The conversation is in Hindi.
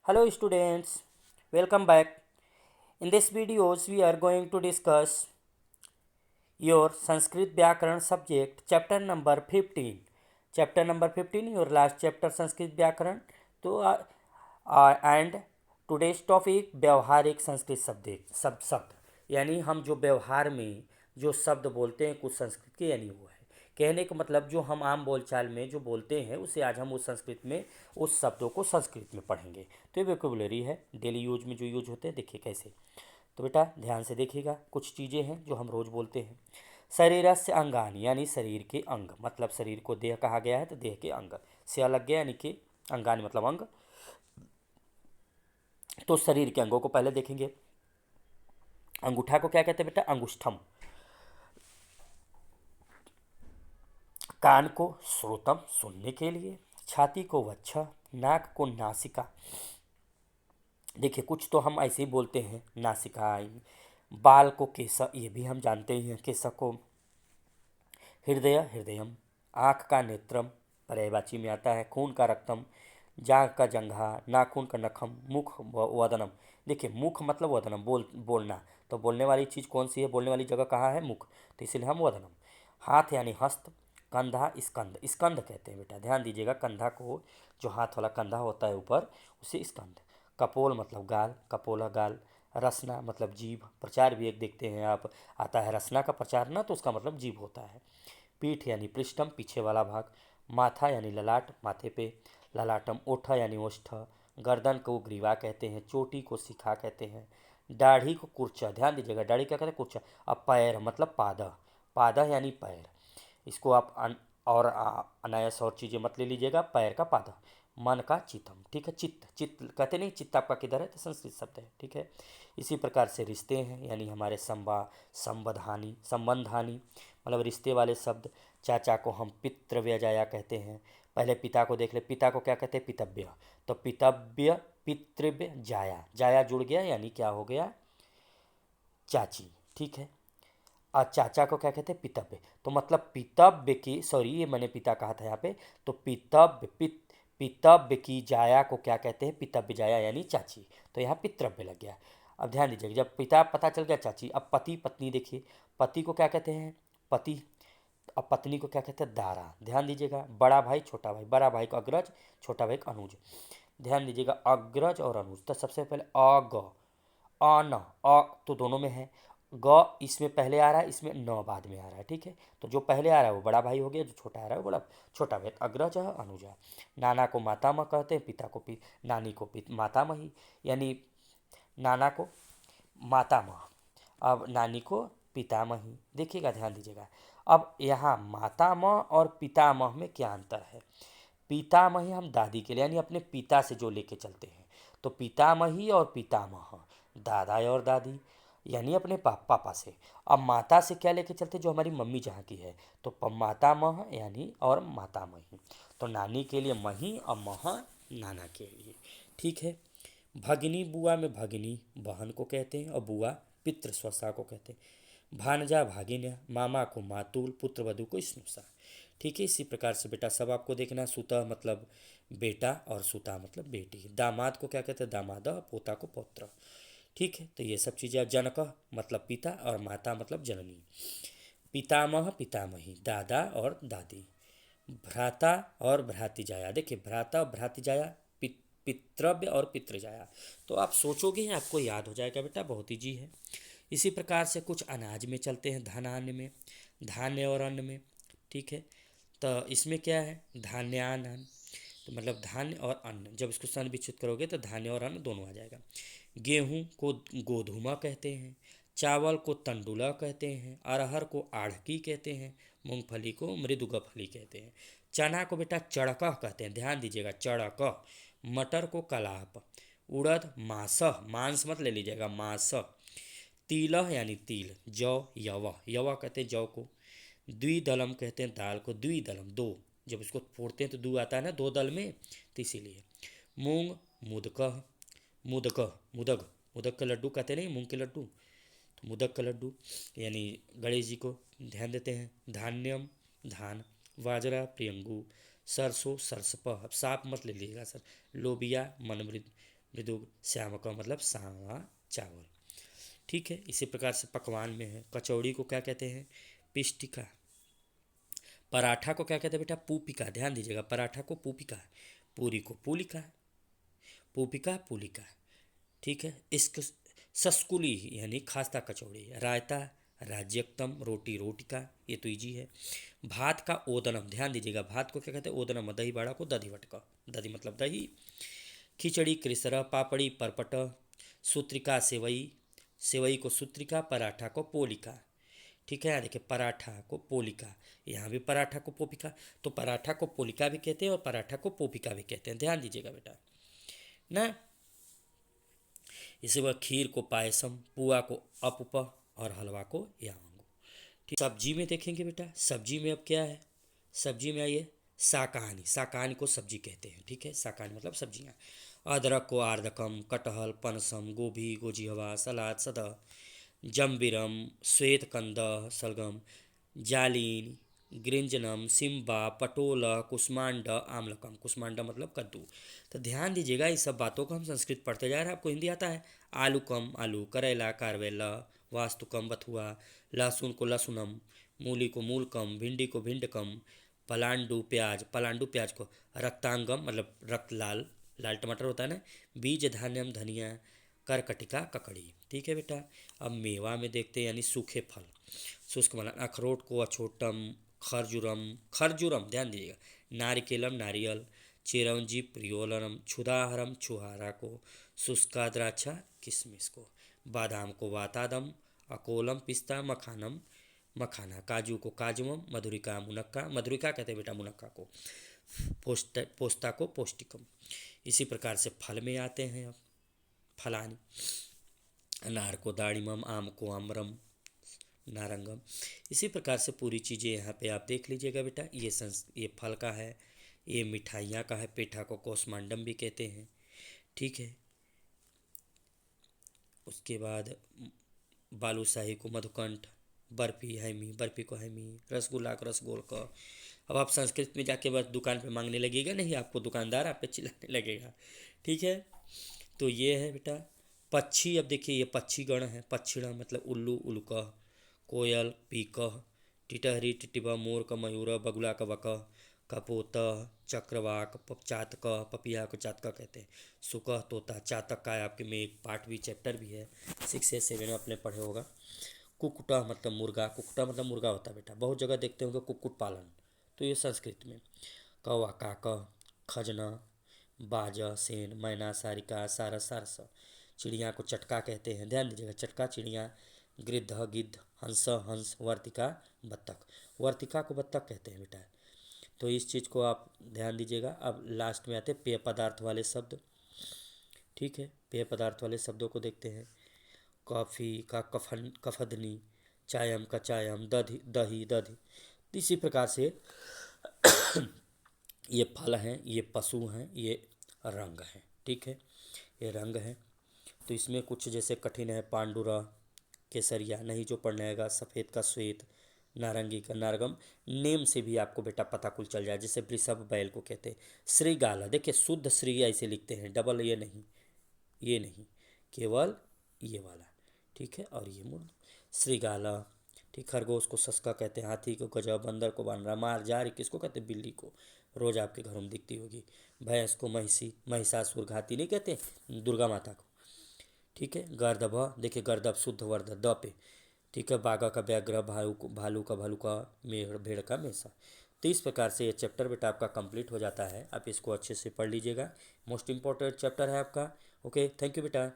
Hello students, welcome back. In this videos we are going to discuss your Sanskrit Vyakaran subject chapter number 15. Chapter number 15 your last chapter Sanskrit Vyakaran. तो and today's topic व्यवहारिक संस्कृत शब्द यानी हम जो व्यवहार में जो शब्द बोलते हैं कुछ संस्कृत के यानी वो है कहने का मतलब जो हम आम बोलचाल में जो बोलते हैं उसे आज हम उस संस्कृत में उस शब्दों को संस्कृत में पढ़ेंगे। तो ये वोकेबुलरी है डेली यूज में जो यूज होते हैं, देखिए कैसे। तो बेटा ध्यान से देखिएगा, कुछ चीज़ें हैं जो हम रोज़ बोलते हैं। शरीरस्य अंगानि यानी शरीर के अंग, मतलब शरीर को देह कहा गया है तो देह के अंग से अलग गया यानी कि अंगानि मतलब अंग। तो शरीर के अंगों को पहले देखेंगे। अंगूठा को क्या कहते हैं बेटा? अंगुष्ठम। कान को श्रोतम सुनने के लिए, छाती को वच्छा, नाक को नासिका। देखिए कुछ तो हम ऐसे ही बोलते हैं नासिका। बाल को केस, ये भी हम जानते ही हैं केस को। हृदय हृदयम, आँख का नेत्रम पर्यायवाची में आता है। खून का रक्तम, जांघ का जंघा, नाखून का नखम, मुख वदनम। देखिए मुख मतलब वदनम, बोलना। तो बोलने वाली चीज़ कौन सी है? बोलने वाली जगह कहाँ है? मुख। तो इसीलिए हम वदनम। हाथ यानी हस्त, कंधा स्कंध, स्कंध कहते हैं बेटा, ध्यान दीजिएगा। कंधा को, जो हाथ वाला कंधा होता है ऊपर, उसे स्कंध। कपोल मतलब गाल, कपोला गाल। रसना मतलब जीभ। प्रचार भी एक देखते हैं आप, आता है रसना का प्रचार ना, तो उसका मतलब जीभ होता है। पीठ यानी पृष्ठम, पीछे वाला भाग। माथा यानी ललाट, माथे पे। ललाटम। ओठा यानी ओष्ठ। गर्दन को ग्रीवा कहते हैं। चोटी को शिखा कहते हैं। दाढ़ी को कुर्चा, ध्यान दीजिएगा, दाढ़ी क्या कहते हैं? कुर्चा। अब पैर मतलब पादह, पादह यानी पैर। इसको आप और अनायास और चीज़ें मत ले लीजिएगा। पैर का पादह। मन का चित्तम, ठीक है। चित्त, चित्त कहते नहीं, चित्त आपका किधर है? तो संस्कृत शब्द है, ठीक है। इसी प्रकार से रिश्ते हैं, यानी हमारे संबंधानी, संबंधानी मतलब रिश्ते वाले शब्द। चाचा को हम पितृ व्यजाया कहते हैं। पहले पिता को देख ले, पिता को क्या कहते हैं? पितव्य। तो पितव्य पितृव्य जाया, जाया जुड़ गया यानी क्या हो गया? चाची, ठीक है। और चाचा को क्या कहते हैं? पितव्य। तो मतलब पितव्य की, सॉरी ये मैंने पिता कहा था यहाँ पे। तो पितव्य की जाया को क्या कहते हैं? पितव्य जाया यानी चाची। तो यहाँ पितृव्य लग गया। अब ध्यान दीजिएगा, जब पिता पता चल गया चाची। अब पति पत्नी देखिए, पति को क्या कहते हैं? पति। अब पत्नी को क्या कहते हैं? दारा। ध्यान दीजिएगा, बड़ा भाई छोटा भाई, बड़ा भाई को अग्रज, छोटा भाई को अनुज। ध्यान दीजिएगा, अग्रज और अनुज। तो सबसे पहले अ न, अ तो दोनों में है। ग इसमें पहले आ रहा है, इसमें न बाद में आ रहा है, ठीक है। तो जो पहले आ रहा है वो बड़ा भाई हो गया, जो छोटा आ रहा है वो बड़ा छोटा भाई। अग्रज अनुजा। नाना को मातामह कहते हैं, पिता को नानी को मातामही, यानी नाना को मातामह, अब नानी को पितामही। देखिएगा, ध्यान दीजिएगा। अब यहाँ मातामह और पितामह में क्या अंतर है? पितामही हम दादी के लिए यानी अपने पिता से जो लेके चलते हैं। तो पितामही और पितामह, दादा और दादी यानी अपने पापा से। अब माता से क्या लेके चलते? जो हमारी मम्मी जहाँ की है। तो मातामह यानी और मातामही। तो नानी के लिए मही और मह नाना के लिए, ठीक है। भगिनी, बुआ में भगिनी बहन को कहते हैं और बुआ पितृ स्वसा को कहते हैं। भानजा भागिन्या, मामा को मातुल, पुत्र वधु को स्नुषा, ठीक है। इसी प्रकार से बेटा सब आपको देखना। सुता मतलब बेटा और सुता मतलब बेटी। दामाद को क्या कहते हैं? दामाद। पोता को पौत्र, ठीक है। तो ये सब चीज़ें। जनक मतलब पिता और माता मतलब जननी। पितामह पितामही, दादा और दादी। भ्राता और भ्रातिजाया, देखिए भ्राता और भ्रातिजाया, पितृव्य और पितृजाया। तो आप सोचोगे आपको याद हो जाएगा बेटा, बहुत ईजी है। इसी प्रकार से कुछ अनाज में चलते हैं, धनान्य में, धान्य और अन्न में, ठीक है। तो इसमें क्या है? धान्यान्न, तो मतलब धान्य और अन्न, जब इसको सन विच्छेद करोगे तो धान्य और अन्न दोनों आ जाएगा। गेहूँ को गोधूमा कहते हैं। चावल को तंडुला कहते हैं। अरहर को आढ़की कहते हैं। मूंगफली को मृदुगफली कहते हैं। चना को बेटा चड़कह कहते हैं, ध्यान दीजिएगा, चड़कह। मटर को कलाप। उड़द मासह, मांस मत ले लीजिएगा, मासह। तिलह यानी तिल। जौ यवह, यवह कहते हैं जौ को। द्विदलम कहते हैं दाल को। द्विदलम दो, जब इसको फोड़ते हैं तो दो आता है ना दो दल में, तो इसीलिए। मूंग मुदकह, मुदकह मुदग, मुदक का लड्डू कहते नहीं, मूंग के लड्डू, तो मुदक का लड्डू यानी गणेश जी को ध्यान देते हैं। धान्यम धान। बाजरा प्रियंगू। सरसों सरसपह, अब साप मत ले लीजिएगा सर। लोबिया मनमृद, मृदुग्ध, श्यामक मतलब सांवा चावल। ठीक है, इसी प्रकार से पकवान में है, कचौड़ी को क्या कहते हैं, पिष्टिका। पराठा को क्या कहते हैं बेटा, पूपिका। ध्यान दीजिएगा, पराठा को पूपिका है, पूरी को पूलिका है, पूपिका पूलिका। ठीक है, इसको सस्कुली यानी खास्ता कचौड़ी, रायता राज्यक्तम, रोटी रोटिका, ये तो इजी है। भात का ओदनम, ध्यान दीजिएगा, भात को क्या कहते हैं, ओदनम। दही बाड़ा को दधी वटका, दधी मतलब दही। खिचड़ी कृसरा, पापड़ी परपट, सूत्रिका सेवई, सेवई को सूत्रिका, पराठा को पोलिका। ठीक है, यहाँ देखिए पराठा को पोलिका, यहाँ भी पराठा को पोपिका। तो पराठा को पोलिका भी कहते हैं और पराठा को पोपिका भी कहते हैं, ध्यान दीजिएगा बेटा ना। इसी वह खीर को पायसम, पुआ को अपुप और हलवा को यावंगो। ठीक, सब्जी में देखेंगे बेटा, सब्जी में अब क्या है, सब्जी में आइए साकाहानी, साकाहानी को सब्जी कहते हैं। ठीक है, साकाहानी मतलब सब्जियाँ। अदरक को आर्दकम, कटहल पनसम, गोभी गोजिहवा, सलाद सदा, जम्बिरम, श्वेतकंद सलगम, जालीन, गृंजनम, सिम्बा, पटोल, कुष्मांड, आमलकम। कुष्मांड मतलब कद्दू। तो ध्यान दीजिएगा, इस सब बातों को हम संस्कृत पढ़ते जा रहे हैं, आपको हिंदी आता है। आलूकम आलू, करेला कारवेला, वास्तुकम बथुआ, लहसुन को लहसुनम, मूली को मूलकम, भिंडी को भिंडकम, पलांडू प्याज, पलांडू प्याज को रक्तांगम मतलब रक्त लाल, लाल टमाटर होता है ना। बीज धान्यम धनिया, करकटिका ककड़ी। ठीक है बेटा, अब मेवा में देखते हैं, यानी सूखे फल, शुष्क मलन, अखरोट को अछोटम, खरजुरम, खरजुरम ध्यान दीजिएगा, नारिकेलम नारियल, चिरंजी प्रियोलनम, छुदाहरम छुहारा को, शुष्का द्राक्षा किशमिश को, बादाम को वातादम, अकोलम पिस्ता, मखानम मखाना, काजू को काजुम, मधुरिका मुनक्का, मधुरिका कहते हैं बेटा मुनक्का को, पोस्ता को पौष्टिकम। इसी प्रकार से फल में आते हैं अब, फलानी, अनार को दाड़िमम, आम को आम्रम नारंगम। इसी प्रकार से पूरी चीज़ें यहाँ पे आप देख लीजिएगा बेटा, ये फल का है, ये मिठाइयाँ का है, पेठा को कोसमांडम भी कहते हैं। ठीक है, उसके बाद बालूशाही को मधुकंठ, बर्फी हैमी, बर्फी को हैमी, रसगुल्ला को रसगोल का। अब आप संस्कृत में जाके बस दुकान पे मांगने लगेगा नहीं, आपको दुकानदार आप पे चिल्लाने लगेगा। ठीक है, तो ये है बेटा पक्षी। अब देखिए ये पक्षी गण है, पक्षिणा मतलब उल्लू उल्का, कोयल पीकह, टिटहरी टिटिबा, मोर का मयूर, बगुला का बकह, कपोतः, चक्रवाक, चातक, पपिया को चातका कहते हैं, सुकह तोता, चातक का है आपके में एक पार्ट भी चैप्टर भी है, 6 या 7 में आपने पढ़े होगा। कुक्कुटा मतलब मुर्गा, कुक्कुटा मतलब मुर्गा होता है बेटा, बहुत जगह देखते होंगे कुक्कुट पालन, तो ये संस्कृत में। कौवा काक, खजना, बाजा सेन, मैना सारिका, सारस सारस। चिड़िया को चटका कहते हैं, ध्यान दीजिएगा, चटका चिड़िया, गिद्ध गिद्ध, हंस हंस, वर्तिका बत्तख, वर्तिका को बत्तख कहते हैं बेटा। तो इस चीज़ को आप ध्यान दीजिएगा। अब लास्ट में आते हैं पेय पदार्थ वाले शब्द। ठीक है, पेय पदार्थ वाले शब्दों को देखते हैं। कॉफ़ी का कफन कफदनी, चायम का चायम, दही दही दधी। इसी प्रकार से ये फल हैं, ये पशु हैं, ये रंग हैं। ठीक है, ये रंग हैं। तो इसमें कुछ जैसे कठिन है, पांडुरा केसरिया नहीं जो पढ़ने आएगा, सफ़ेद का श्वेत, नारंगी का नारगम। नेम से भी आपको बेटा पता कुल चल जाए, जैसे वृषभ बैल को कहते हैं। श्रीगाला देखिए, शुद्ध श्री ऐसे लिखते हैं, डबल ये नहीं, ये नहीं, केवल ये वाला। ठीक है, और ये मूर्ध श्रीगाला। ठीक, खरगोश को सस्का कहते हैं, हाथी को गजब, बंदर को बानरा, मार जार किसको कहते हैं, बिल्ली को, रोज आपके घरों में दिखती होगी। भैंस को महिषी, महिषासुर घाती नहीं कहते, दुर्गा माता को। ठीक है, गर्दभ देखिए, गर्दभ शुद्ध वर्ध द पे। ठीक है, बाघा का व्याघ्र, भालू का भालू का, मेढ़ भेड़ का मेषा। तो इस प्रकार से ये चैप्टर बेटा आपका कंप्लीट हो जाता है। आप इसको अच्छे से पढ़ लीजिएगा, मोस्ट इंपॉर्टेंट चैप्टर है आपका। ओके, थैंक यू बेटा।